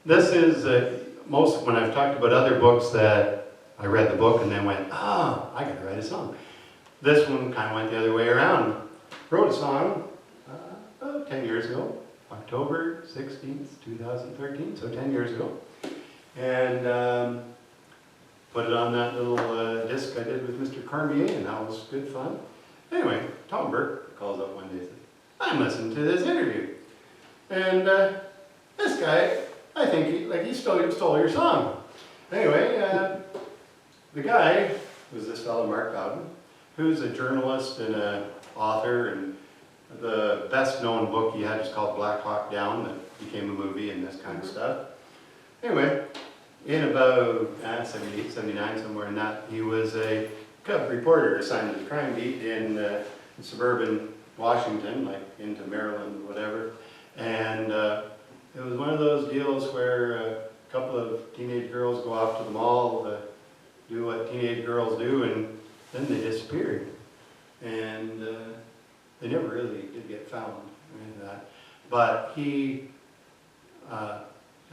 This is when I've talked about other books that I read the book and then went, I gotta write a song. This one kind of went the other way around. Wrote a song about 10 years ago, October 16th, 2013, so 10 years ago. And put it on that little disc I did with Mr. Cormier, and that was good fun. Anyway, Tom Burke calls up one day and says, I'm listening to this interview. And this guy, I think he stole your song. Anyway, the guy was this fellow, Mark Bowden, who's a journalist and an author, and the best known book he had is called Black Hawk Down, that became a movie and this kind of stuff. Anyway, in about 78, 79, somewhere in that, he was a cub reporter assigned to the crime beat in suburban Washington, like into Maryland, whatever. And it was one of those deals where a couple of teenage girls go off to the mall to do what teenage girls do, and then they disappeared. And they never really did get found or any of that. But it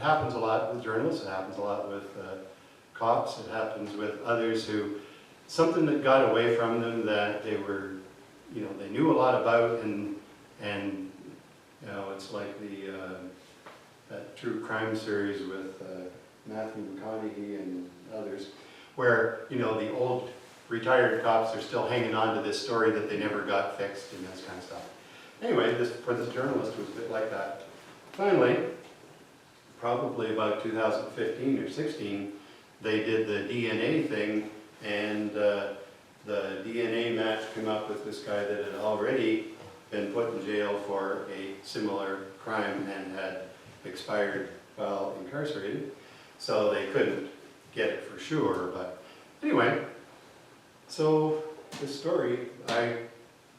happens a lot with journalists, it happens a lot with cops, it happens with others who, something that got away from them that they were, they knew a lot about, and it's like that true crime series with Matthew McConaughey and others, where, the old retired cops are still hanging on to this story that they never got fixed and this kind of stuff. Anyway, for this journalist, it was a bit like that. Finally, probably about 2015 or 16, they did the DNA thing, and the DNA match came up with this guy that had already been put in jail for a similar crime and had expired while incarcerated, so they couldn't get it for sure. But anyway, so this story, I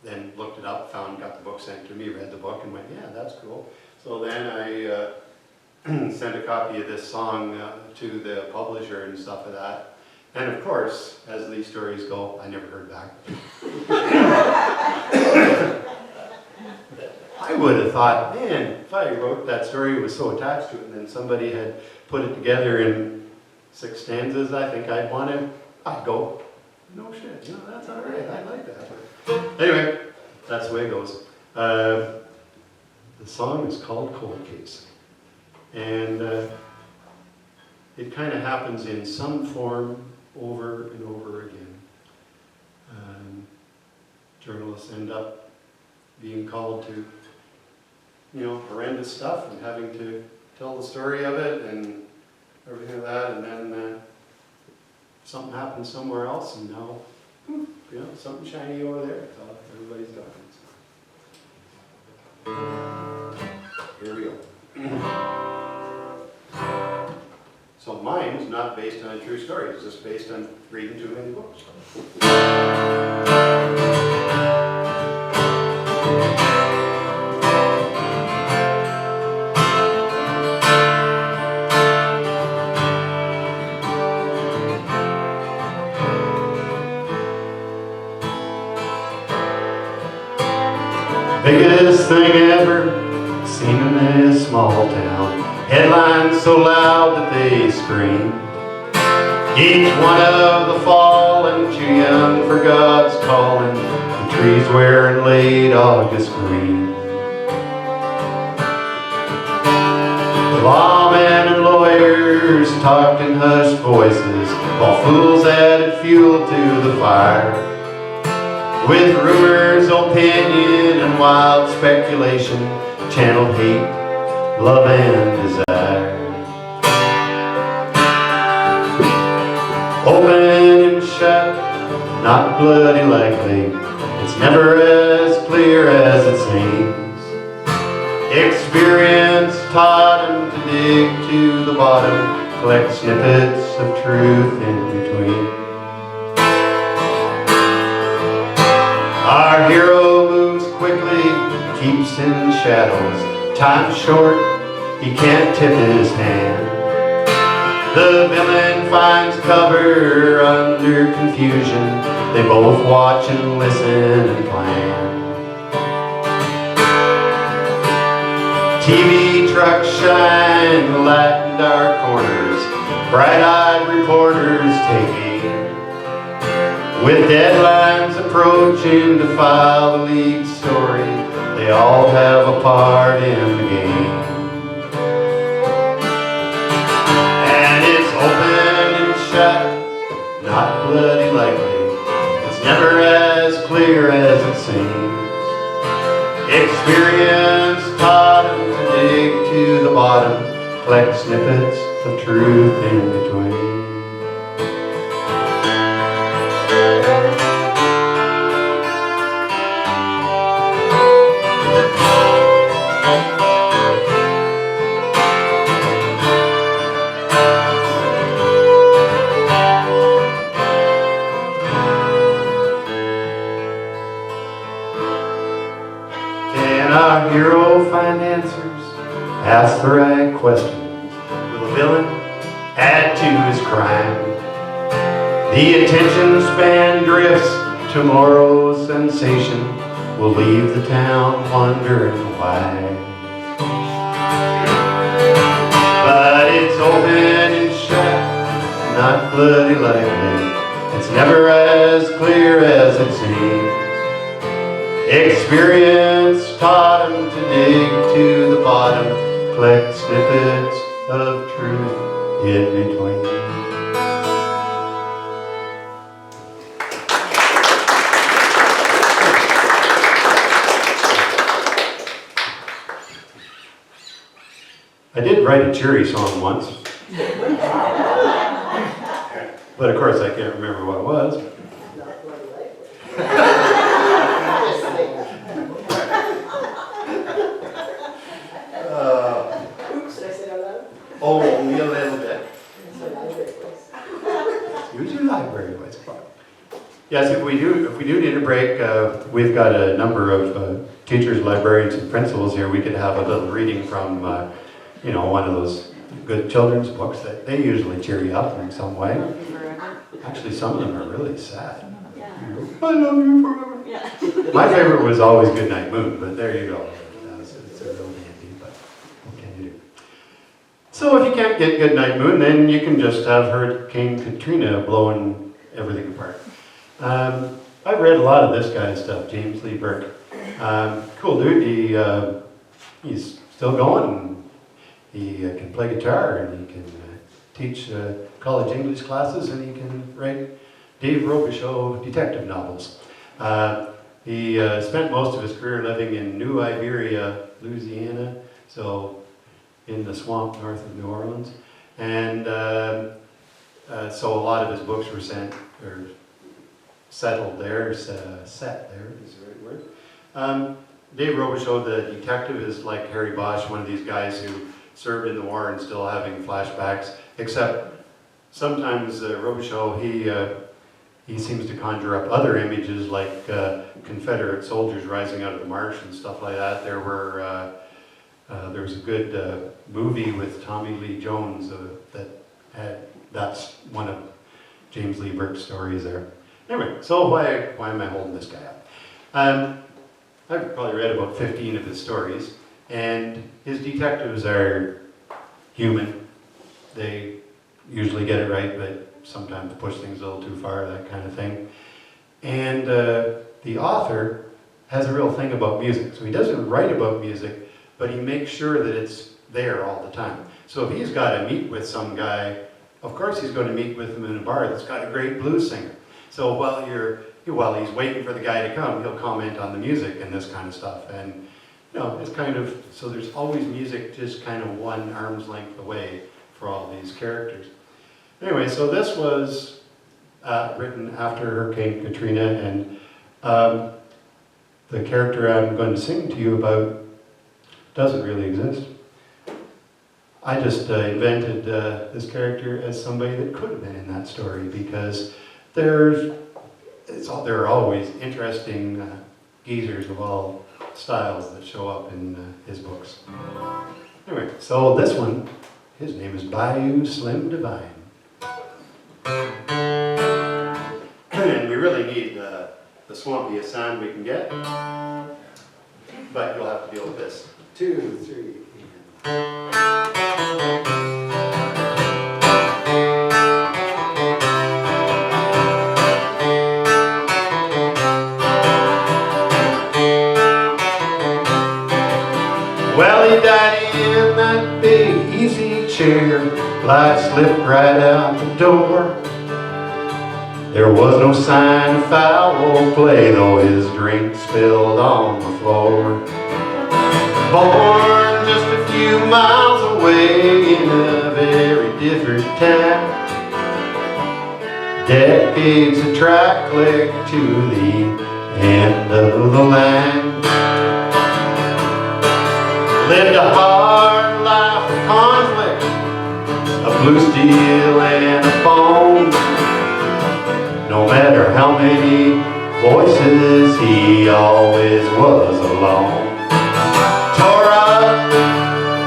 then looked it up, got the book sent to me, read the book, and went, yeah, that's cool. So then I sent a copy of this song to the publisher and stuff like that. And of course, as these stories go, I never heard back. I would have thought, man, if I wrote that story, was so attached to it, and then somebody had put it together in 6 stanzas, I think I'd go, no shit, that's all right, I like that. But anyway, that's the way it goes. The song is called Cold Case. And it kind of happens in some form over and over again. Journalists end up being called to, horrendous stuff and having to tell the story of it and everything like that, and then something happens somewhere else, and now, something shiny over there. That's all everybody's talking. Here we go. So mine is not based on a true story, it's just based on reading too many books. Biggest thing ever seen in this small town. Headlines so loud that they scream. Each one of the fallen, too young for God's calling. The trees wearing late August green. The lawmen and lawyers talked in hushed voices, while fools added fuel to the fire. With rumors, opinion, and wild speculation, channeled hate, love, and desire. Open and shut, not bloody likely, it's never as clear as it seems. Experience taught him to dig to the bottom, collect snippets of truth in between. Our hero moves quickly, keeps in shadows. Time's short, he can't tip his hand. The villain finds cover under confusion. They both watch and listen and plan. TV trucks shine, Latin in dark corners, bright-eyed reporters taking, with deadlines approaching to file the league story. They all have a part in the game. And it's open and shut, not bloody likely. It's never as clear as it seems. Experience taught him to dig to the bottom, collect snippets of truth in between. Can our hero find answers? Ask the right questions. Will the villain add to his crime? The attention span drifts. Tomorrow's sensation will leave the town wondering why. But it's open and shut, not bloody likely. It's never as clear as it seems. Experience taught him to dig to the bottom, collect snippets of truth in between. I did write a cheery song once, but of course I can't remember what it was. Oops, did I say that loud? Oh, only a little bit. Use your library voice. Yes, if we do need a break, we've got a number of teachers, librarians, and principals here. We could have a little reading from, one of those good children's books that they usually cheer you up in some way. Actually, some of them are really sad. Yeah. I love you forever. Yeah. My favorite was always Goodnight Moon, but there you go. It's a real dandy, but what can you do? So if you can't get Goodnight Moon, then you can just have Hurricane Katrina blowing everything apart. I've read a lot of this guy's stuff, James Lee Burke. Cool dude. He's still going. He can play guitar, and he can teach college English classes, and he can write Dave Robichaux detective novels. He spent most of his career living in New Iberia, Louisiana, so in the swamp north of New Orleans. And so a lot of his books were settled there, set there is the right word. Dave Robichaux, the detective, is like Harry Bosch, one of these guys who served in the war and still having flashbacks, except sometimes Robichaux, he seems to conjure up other images like Confederate soldiers rising out of the marsh and stuff like that. There was a good movie with Tommy Lee Jones that's one of James Lee Burke's stories there. Anyway, so why am I holding this guy up? I've probably read about 15 of his stories, and his detectives are human. They usually get it right, but sometimes push things a little too far, that kind of thing. And the author has a real thing about music. So he doesn't write about music, but he makes sure that it's there all the time. So if he's got to meet with some guy, of course he's going to meet with him in a bar that's got a great blues singer. So while he's waiting for the guy to come, he'll comment on the music and this kind of stuff. And it's kind of, so there's always music just kind of one arm's length away for all these characters. Anyway, so this was written after Hurricane Katrina, and the character I'm going to sing to you about doesn't really exist. I just invented this character as somebody that could have been in that story, because there are always interesting geezers of all styles that show up in his books. Anyway, so this one, his name is Bayou Slim Divine. And we really need the swampiest sound we can get, but you'll have to deal with this. 2, 3, and... Well, he died in that big easy chair. Light slipped right out the door. There was no sign of foul play, though his drink spilled on the floor. Born just a few miles away in a very different town. Decades of track clicked to the end of the line. Lived a hard life of conflict, of blue steel and a phone. No matter how many voices, he always was alone. Tore up,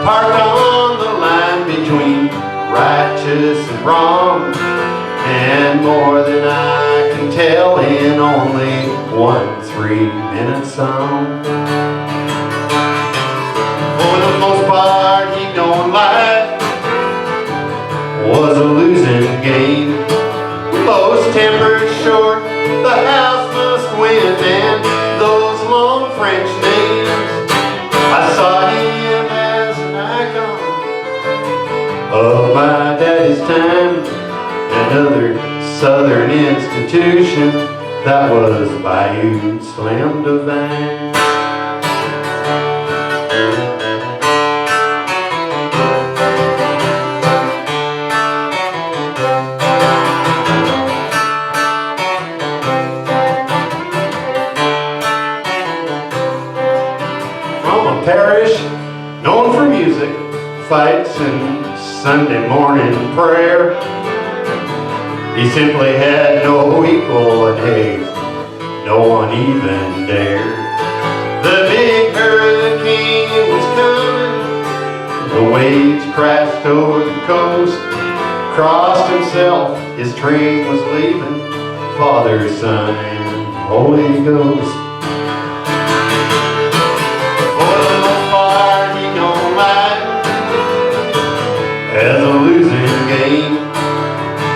parked on the line between righteous and wrong, and more than I can tell in only 1 3-minute song. For the most part, he known life was a losing game. Most tempers short, the house must win, and those long French names. I saw him as an icon of my daddy's time, another southern institution that was Bayou Slam Divine. Parish known for music, fights, and Sunday morning prayer. He simply had no equal, and hey, no one even dared. The big hurricane was coming, the waves crashed over the coast. Crossed himself, his train was leaving, Father, Son, and Holy Ghost. As a losing game,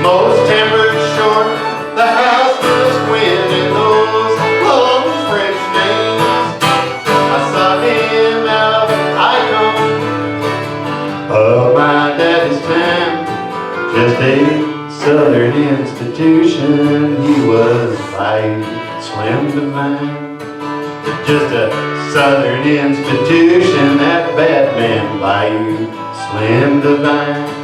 most tempers short, the house must win, and those long French names. I saw him out icon of my daddy's time, just a southern institution. He was Bayou Slam Divine, just a southern institution, that bad man Bayou Slam Divine.